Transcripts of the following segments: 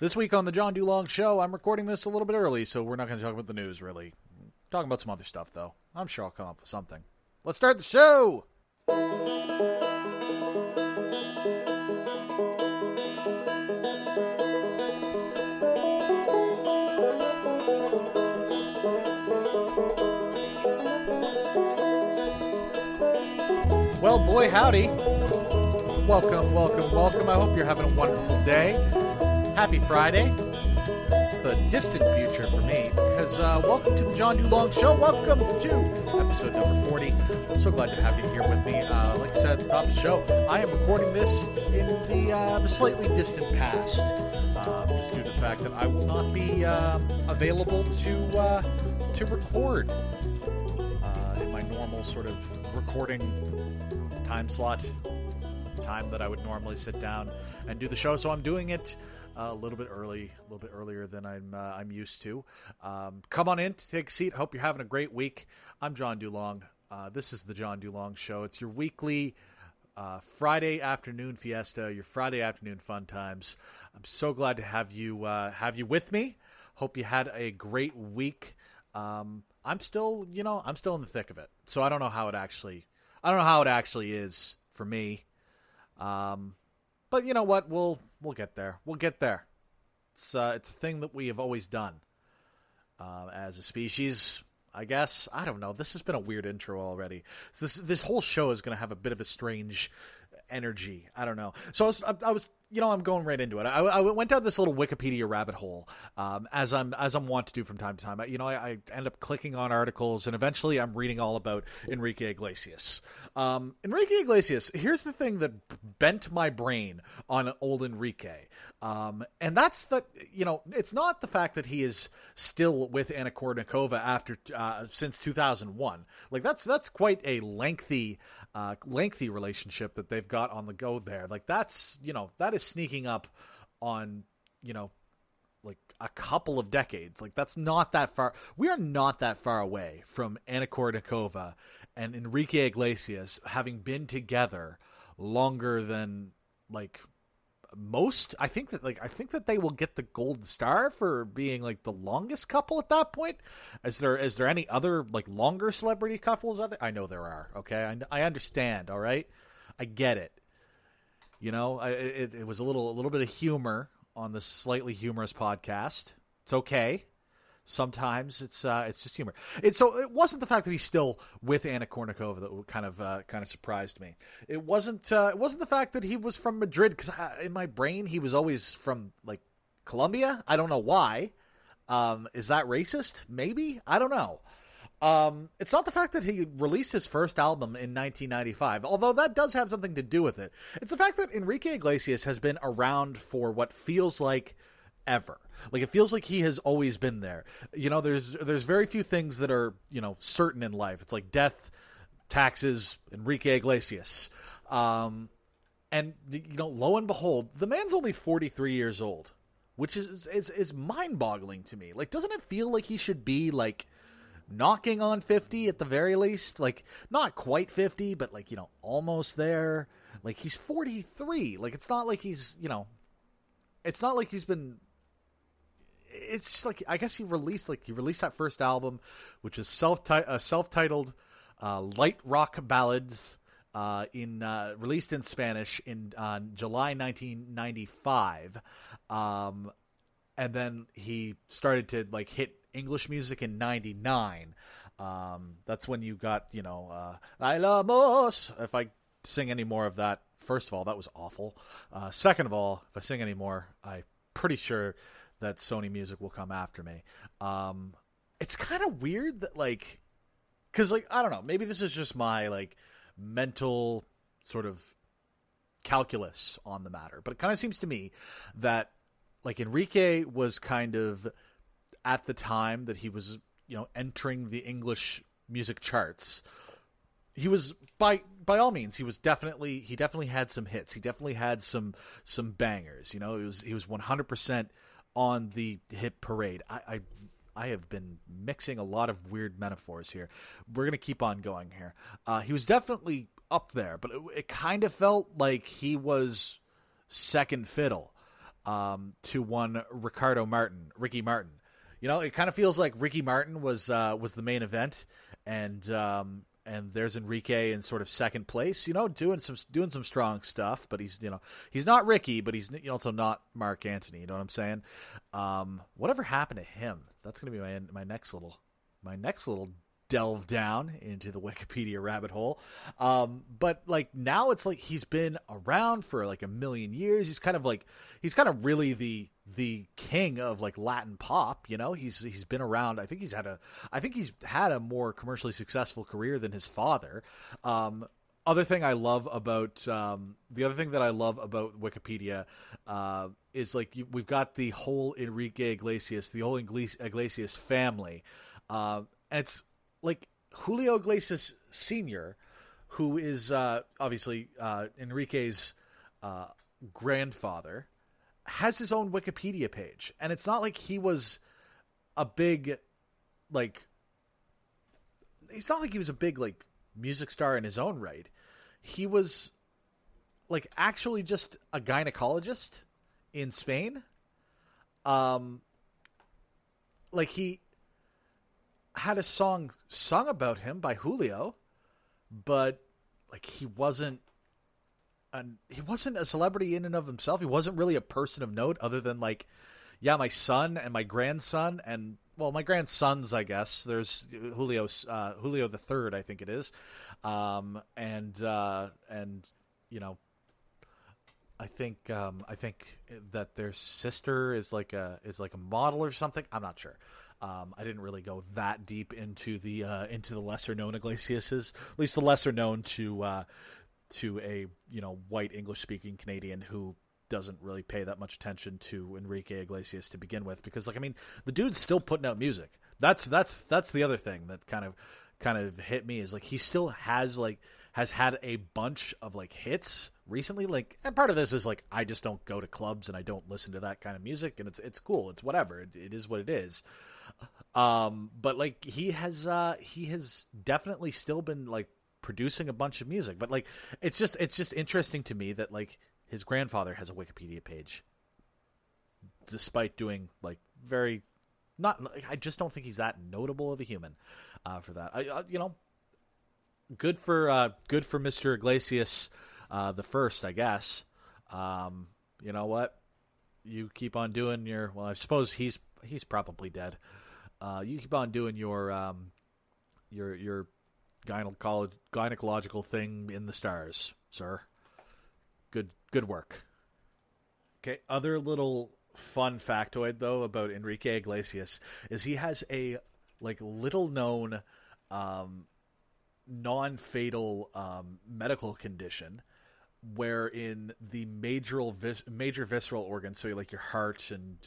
This week on the John DuLong Show, I'm recording this a little bit early, so we're not going to talk about the news, really. Talking about some other stuff, though. I'm sure I'll come up with something. Let's start the show! Well, boy, howdy. Welcome, welcome, welcome. I hope you're having a wonderful day. Happy Friday. It's the distant future for me, because welcome to the John DuLong Show. Welcome to episode number 40. I'm so glad to have you here with me. Like I said at the top of the show, I am recording this in the slightly distant past, just due to the fact that I will not be available to record in my normal sort of recording time slot, time that I would normally sit down and do the show. So I'm doing it a little bit earlier than I'm used to. Come on in, take a seat. Hope you're having a great week. I'm John DuLong. This is the John DuLong Show. It's your weekly Friday afternoon fiesta, your Friday afternoon fun times. I'm so glad to have you with me. Hope you had a great week. I'm still in the thick of it. So I don't know how it actually is for me. But you know what? We'll get there. We'll get there. It's a thing that we have always done as a species, I guess. I don't know. This has been a weird intro already. So this whole show is going to have a bit of a strange energy. I don't know. So I was I'm going right into it. I went down this little Wikipedia rabbit hole, as I'm wont to do from time to time. I end up clicking on articles, and eventually I'm reading all about Enrique Iglesias. Enrique Iglesias, here's the thing that bent my brain on old Enrique. And that's that, it's not the fact that he is still with Anna Kournikova after, since 2001. Like that's quite a lengthy relationship that they've got on the go there. Like that is sneaking up on, like a couple of decades. Like that's not that far. We are not that far away from Anna Kournikova and Enrique Iglesias having been together longer than like most. I think that they will get the gold star for being like the longest couple at that point. Is there any other like longer celebrity couples out there? I know there are. Okay. I understand. All right. I get it. It was a little bit of humor on this slightly humorous podcast. It's okay. Sometimes it's just humor. It wasn't the fact that he's still with Anna Kournikova that kind of surprised me. It wasn't the fact that he was from Madrid, because in my brain he was always from like Colombia. I don't know why. Is that racist? Maybe. I don't know. It's not the fact that he released his first album in 1995, although that does have something to do with it. It's the fact that Enrique Iglesias has been around for what feels like ever. Like it feels like he has always been there. There's very few things that are, certain in life. It's like death, taxes, Enrique Iglesias. And lo and behold, the man's only 43 years old, which is mind-boggling to me. Like, doesn't it feel like he should be like knocking on 50 at the very least? Like not quite 50, but like, almost there. Like he's 43. Like it's not like he's, it's not like he's been, it's just like, I guess he released that first album, which is self-titled light rock ballads, released in Spanish in July 1995. And then he started to like hit English music in 99. That's when you got, I love. If I sing any more of that, first of all, that was awful. Second of all, if I sing any more, I'm pretty sure that Sony Music will come after me. It's kind of weird that like, because like, I don't know, maybe this is just my like mental sort of calculus on the matter, but it kind of seems to me that like Enrique was kind of, at the time that he was, entering the English music charts, he was by all means, he definitely had some hits. He definitely had some bangers. He was 100% on the hit parade. I have been mixing a lot of weird metaphors here. We're gonna keep on going here. He was definitely up there, but it kind of felt like he was second fiddle. to one Ricky Martin. You know, it kind of feels like Ricky Martin was the main event, and there's Enrique in sort of second place. You know, doing some strong stuff, but he's not Ricky, but he's also not Mark Antony. You know what I'm saying? Whatever happened to him? That's going to be my next little delve down into the Wikipedia rabbit hole. But like now it's like he's been around for like a million years. He's kind of really the king of like Latin pop, you know. He's been around. I think he's had a more commercially successful career than his father. The other thing that I love about Wikipedia is like we've got the whole Enrique Iglesias, the whole Iglesias family, and it's like Julio Iglesias Sr., who is obviously Enrique's grandfather, has his own Wikipedia page. And it's not like he was a big, like, music star in his own right. He was, like, actually just a gynecologist in Spain. Like, he had a song sung about him by Julio, but like he wasn't a celebrity in and of himself. He wasn't really a person of note other than like, yeah, my son and my grandson, and well, my grandsons, I guess. There's Julio the third, I think it is, and you know, I think that their sister is like a model or something. I'm not sure. I didn't really go that deep into the lesser known Iglesiases, at least the lesser known to a white English speaking Canadian who doesn't really pay that much attention to Enrique Iglesias to begin with, because like I mean the dude's still putting out music. That's the other thing that kind of hit me, is like he still has had a bunch of like hits recently, like, and part of this is like I just don't go to clubs and I don't listen to that kind of music, and it's cool, it's whatever, it is what it is. But like he has definitely still been like producing a bunch of music, but like it's just interesting to me that like his grandfather has a Wikipedia page, despite doing like very not. I just don't think he's that notable of a human for that. Good for Mr. Iglesias the first, I guess. You know what? You keep on doing your. Well, I suppose he's probably dead. You keep on doing your gynecological thing in the stars, sir. Good work. Okay, other little fun factoid though about Enrique Iglesias is he has a like little known non-fatal medical condition wherein the major visceral organs, so like your heart and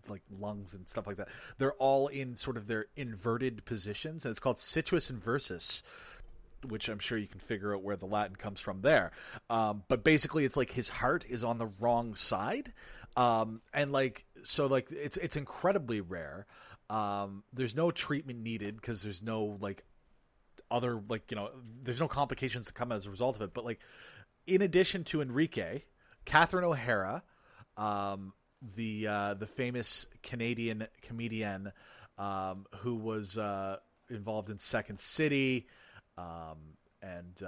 like lungs and stuff like that, they're all in sort of their inverted positions, and it's called situs inversus, which I'm sure you can figure out where the Latin comes from there. But basically it's like his heart is on the wrong side. And like, so like it's incredibly rare. There's no treatment needed because there's no like other, like, you know, there's no complications that come as a result of it. But like, in addition to Enrique, Catherine O'Hara, the famous Canadian comedian, who was involved in Second City, and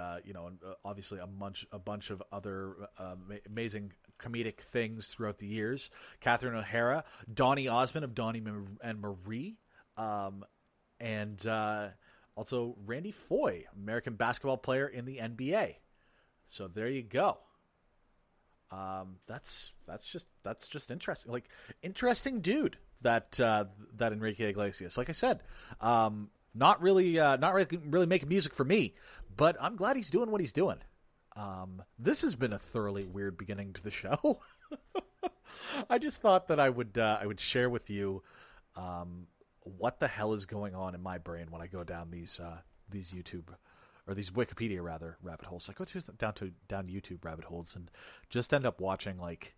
obviously a bunch of other amazing comedic things throughout the years. Catherine O'Hara, Donny Osmond of Donny and Marie, and also Randy Foye, American basketball player in the NBA. So there you go. That's just interesting. Like, interesting dude that Enrique Iglesias. Like I said, not really making music for me, but I'm glad he's doing what he's doing. This has been a thoroughly weird beginning to the show. I just thought that I would share with you what the hell is going on in my brain when I go down these YouTube, or these Wikipedia rather, rabbit holes. I go down YouTube rabbit holes and just end up watching like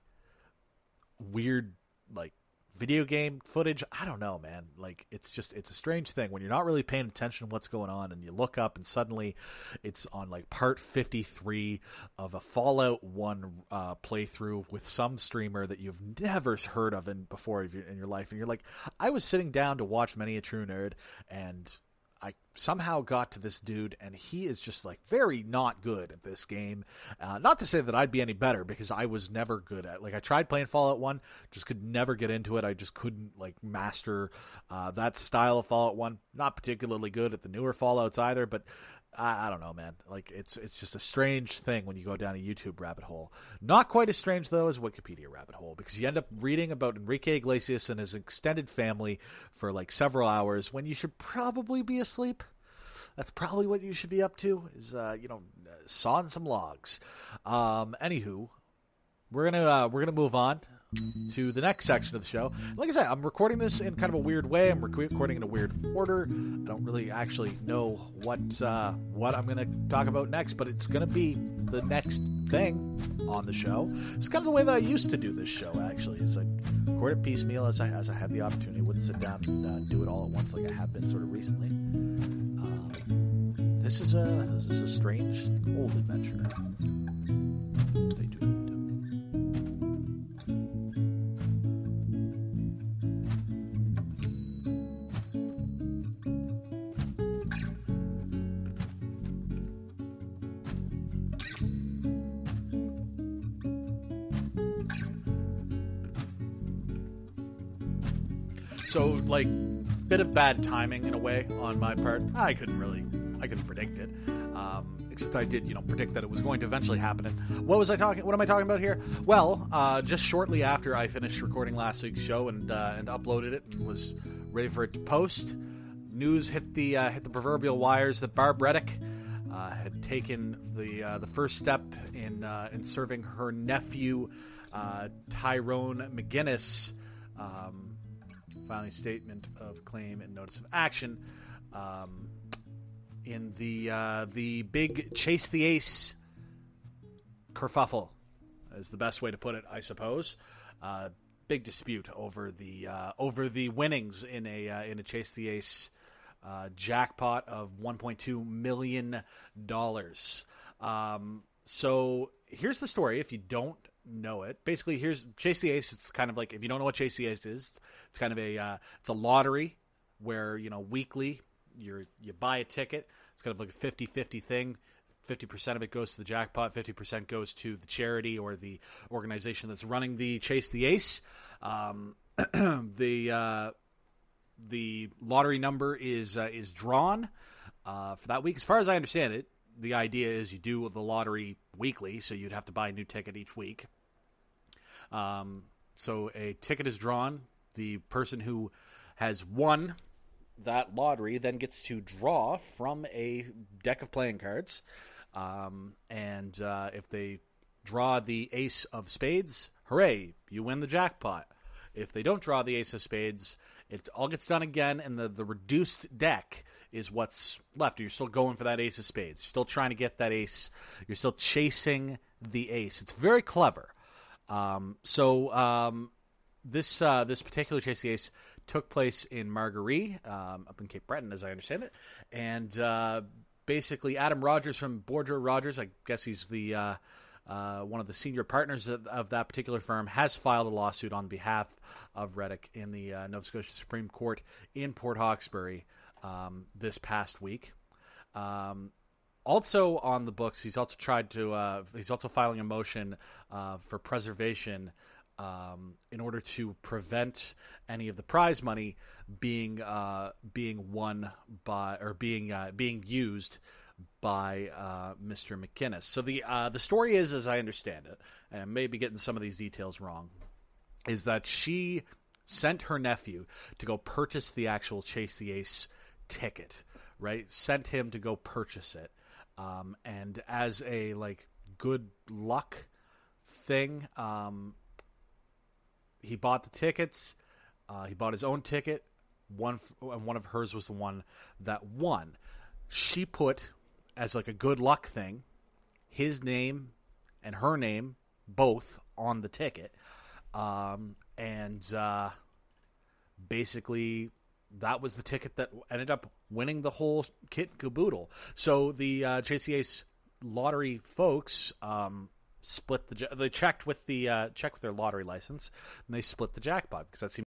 weird like video game footage. I don't know, man. Like, it's a strange thing when you're not really paying attention to what's going on, and you look up and suddenly it's on like part 53 of a Fallout 1 playthrough with some streamer that you've never heard of before in your life, and you're like, I was sitting down to watch Many a True Nerd, and I somehow got to this dude, and he is just like very not good at this game. Not to say that I'd be any better, because I was never good at. Like, I tried playing Fallout 1, just could never get into it. I just couldn't like master that style of Fallout 1. Not particularly good at the newer Fallouts either, but I don't know, man. Like, it's just a strange thing when you go down a YouTube rabbit hole. Not quite as strange, though, as a Wikipedia rabbit hole, because you end up reading about Enrique Iglesias and his extended family for like several hours when you should probably be asleep. That's probably what you should be up to, is sawing some logs. Anywho, we're gonna move on to the next section of the show. Like I said, I'm recording this in kind of a weird way. I'm recording in a weird order. I don't really actually know what I'm going to talk about next, but it's going to be the next thing on the show. It's kind of the way that I used to do this show, actually. Is I record it piecemeal as I had the opportunity. Wouldn't sit down and do it all at once like I have been sort of recently. This is a strange old adventure. Stay tuned. So, like, bit of bad timing in a way on my part. I couldn't predict it. Except I did, predict that it was going to eventually happen. And what am I talking about here? Well, just shortly after I finished recording last week's show and uploaded it and was ready for it to post, news hit the proverbial wires that Barb Reddick had taken the first step in serving her nephew Tyrone McGinnis, filing a statement of claim and notice of action in the big Chase the Ace kerfuffle, is the best way to put it, I suppose. Big dispute over the winnings in a Chase the Ace jackpot of $1.2 million. So here's the story. If you don't know it, basically, here's Chase the Ace. It's kind of like, if you don't know what Chase the Ace is, it's kind of it's a lottery where, weekly you buy a ticket. It's kind of like a 50-50 thing. 50% of it goes to the jackpot, 50% goes to the charity or the organization that's running the Chase the Ace. The lottery number is drawn for that week. As far as I understand it, the idea is you do the lottery weekly, so you'd have to buy a new ticket each week. So a ticket is drawn. The person who has won that lottery then gets to draw from a deck of playing cards. And if they draw the ace of spades, hooray, you win the jackpot. If they don't draw the ace of spades, it all gets done again, and the reduced deck is what's left. You're still going for that ace of spades. You're still trying to get that ace. You're still chasing the ace. It's very clever. This particular Chase the Ace took place in Margaree, up in Cape Breton, as I understand it. And basically, Adam Rogers from Boardroom Rogers, I guess he's the one of the senior partners of that particular firm, has filed a lawsuit on behalf of Reddick in the Nova Scotia Supreme Court in Port Hawkesbury this past week. Also on the books, he's also filing a motion for preservation in order to prevent any of the prize money being won by, or being used by Mr. McInnes. So the story is, as I understand it, and I may be getting some of these details wrong, is that she sent her nephew to go purchase the actual Chase the Ace ticket, right? Sent him to go purchase it. And as a good luck thing, he bought the tickets. He bought his own ticket. One of hers was the one that won. She put, as a good luck thing, his name and her name both on the ticket. And basically that was the ticket that ended up winning the whole kit caboodle. So the JCA's lottery folks split they checked with their lottery license, and they split the jackpot because that seemed